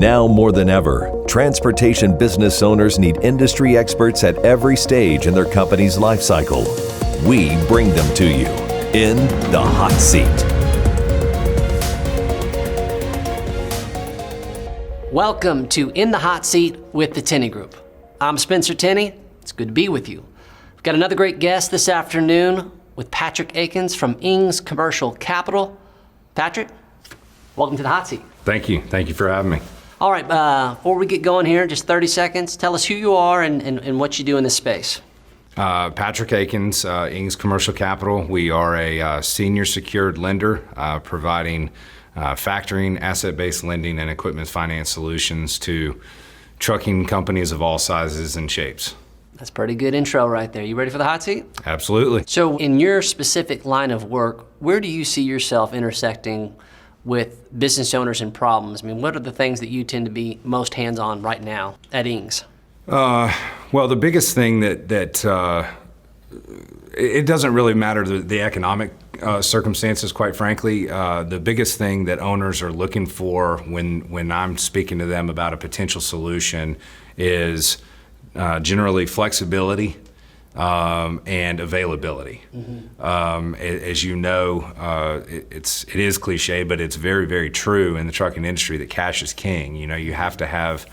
Now more than ever, transportation business owners need industry experts at every stage in their company's life cycle. We bring them to you in the hot seat. Welcome to In the Hot Seat with the Tenney Group. I'm Spencer Tenney. It's good to be with you. We've got another great guest this afternoon with Patrick Akins from Ings Commercial Capital. Patrick, welcome to the Hot Seat. Thank you. Thank you for having me. All right, before we get going here, just 30 seconds, tell us who you are and what you do in this space. Patrick Akins, Ings Commercial Capital. We are a senior secured lender providing factoring, asset-based lending, and equipment finance solutions to trucking companies of all sizes and shapes. That's a pretty good intro right there. You ready for the hot seat? Absolutely. So in your specific line of work, where do you see yourself intersecting with business owners and problems? I mean, what are the things that you tend to be most hands-on right now at Ings? Well, the biggest thing that it doesn't really matter the economic circumstances, quite frankly. The biggest thing that owners are looking for when I'm speaking to them about a potential solution is generally flexibility and availability. Mm-hmm. As you know, it is cliche, but it's very, very true in the trucking industry that cash is king. You know, you have to have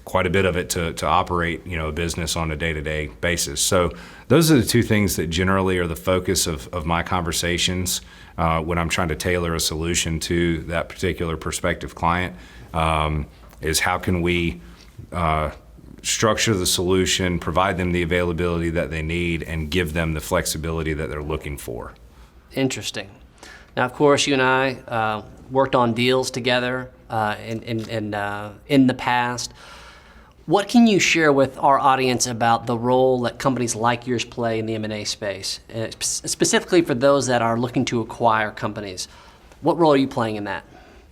quite a bit of it to operate, a business on a day-to-day basis. So those are the two things that generally are the focus of my conversations when I'm trying to tailor a solution to that particular prospective client, is how can we structure the solution, provide them the availability that they need, and give them the flexibility that they're looking for. Interesting. Now, of course, you and I worked on deals together in the past. What can you share with our audience about the role that companies like yours play in the M&A space, specifically for those that are looking to acquire companies? What role are you playing in that?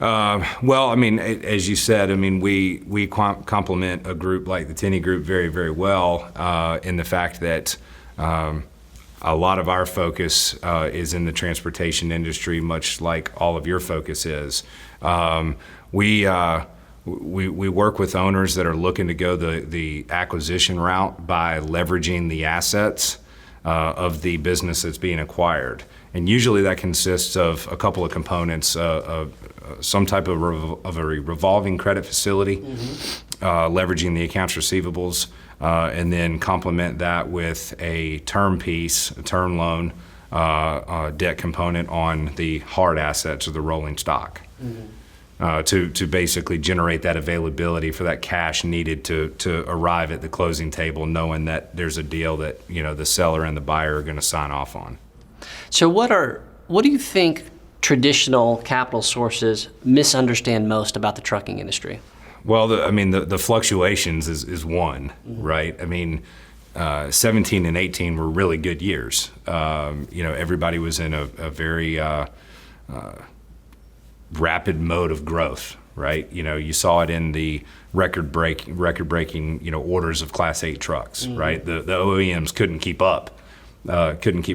Well, I mean, as you said, I mean, we complement a group like the Tenney Group very, very well in the fact that a lot of our focus is in the transportation industry, much like all of your focus is. We work with owners that are looking to go the acquisition route by leveraging the assets of the business that's being acquired. And usually that consists of a couple of components, some type of a revolving credit facility, mm-hmm. Leveraging the accounts receivables, and then complement that with a term piece, a term loan, debt component on the hard assets or the rolling stock. Mm-hmm. To basically generate that availability for that cash needed to arrive at the closing table, knowing that there's a deal that the seller and the buyer are going to sign off on. So what do you think traditional capital sources misunderstand most about the trucking industry? Well, the fluctuations is one, mm-hmm. right? I mean, 17 and 18 were really good years. Everybody was in a very rapid mode of growth, right? You saw it in the record-breaking, orders of Class 8 trucks, mm-hmm. right? The OEMs couldn't keep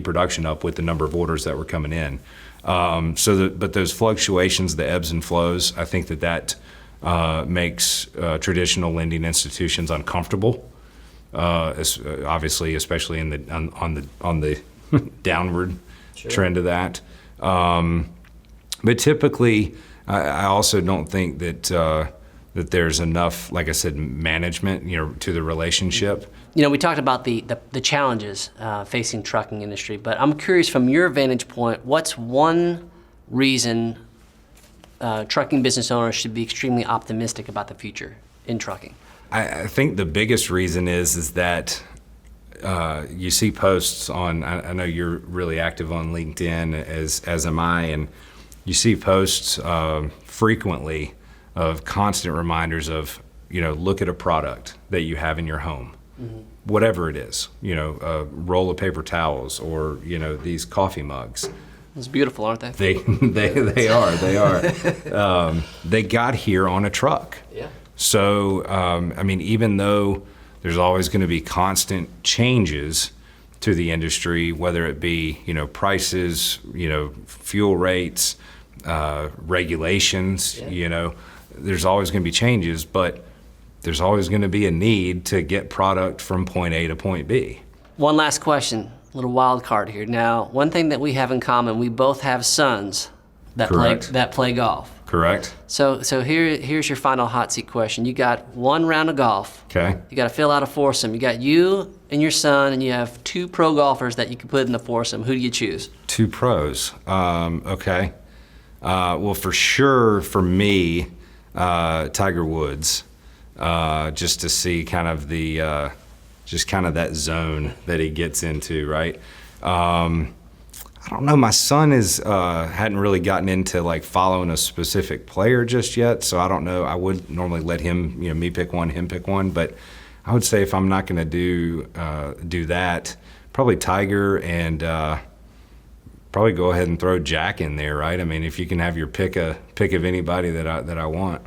production up with the number of orders that were coming in. But those fluctuations, the ebbs and flows, I think that makes traditional lending institutions uncomfortable. Obviously, especially on the downward sure. trend of that. But typically, I also don't think that there's enough, like I said, management, to the relationship. We talked about the challenges facing trucking industry, but I'm curious from your vantage point, what's one reason trucking business owners should be extremely optimistic about the future in trucking? I think the biggest reason is that you see posts on, I know you're really active on LinkedIn, as am I, and you see posts frequently of constant reminders of, look at a product that you have in your home, mm-hmm. whatever it is, a roll of paper towels or, these coffee mugs. It's beautiful, aren't they? They are. They got here on a truck. Yeah. So, even though there's always going to be constant changes to the industry, whether it be, fuel rates, regulations, yeah. there's always going to be changes, but there's always going to be a need to get product from point A to point B. One last question, a little wild card here. Now, one thing that we have in common, we both have sons that play golf. Correct. So here's your final hot seat question. You got one round of golf. Okay. You got to fill out a foursome. You got you and your son, and you have 2 pro golfers that you can put in the foursome. Who do you choose? 2 pros. Okay. Well, for sure, for me, Tiger Woods, just to see kind of the, just kind of that zone that he gets into, right? I don't know. My son hadn't really gotten into like following a specific player just yet, so I don't know. I would normally let him, me pick one, him pick one, but I would say if I'm not going to do that, probably Tiger, and probably go ahead and throw Jack in there, right? I mean, if you can have your pick of anybody that I want.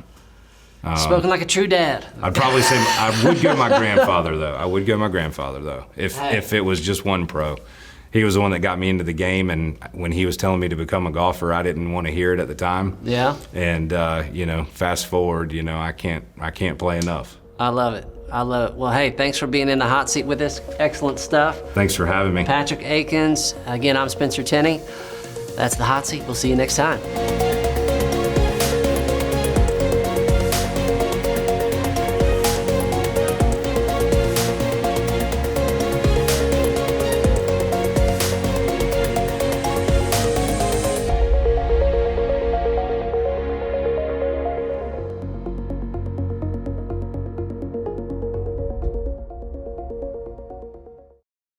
Spoken like a true dad. I'd probably say I would go my grandfather though. If it was just one pro. He was the one that got me into the game, and when he was telling me to become a golfer, I didn't want to hear it at the time. Yeah. And fast forward, I can't play enough. I love it. Well, hey, thanks for being in the hot seat with us. Excellent stuff. Thanks for having me. Patrick Akins. Again, I'm Spencer Tenney. That's the hot seat. We'll see you next time.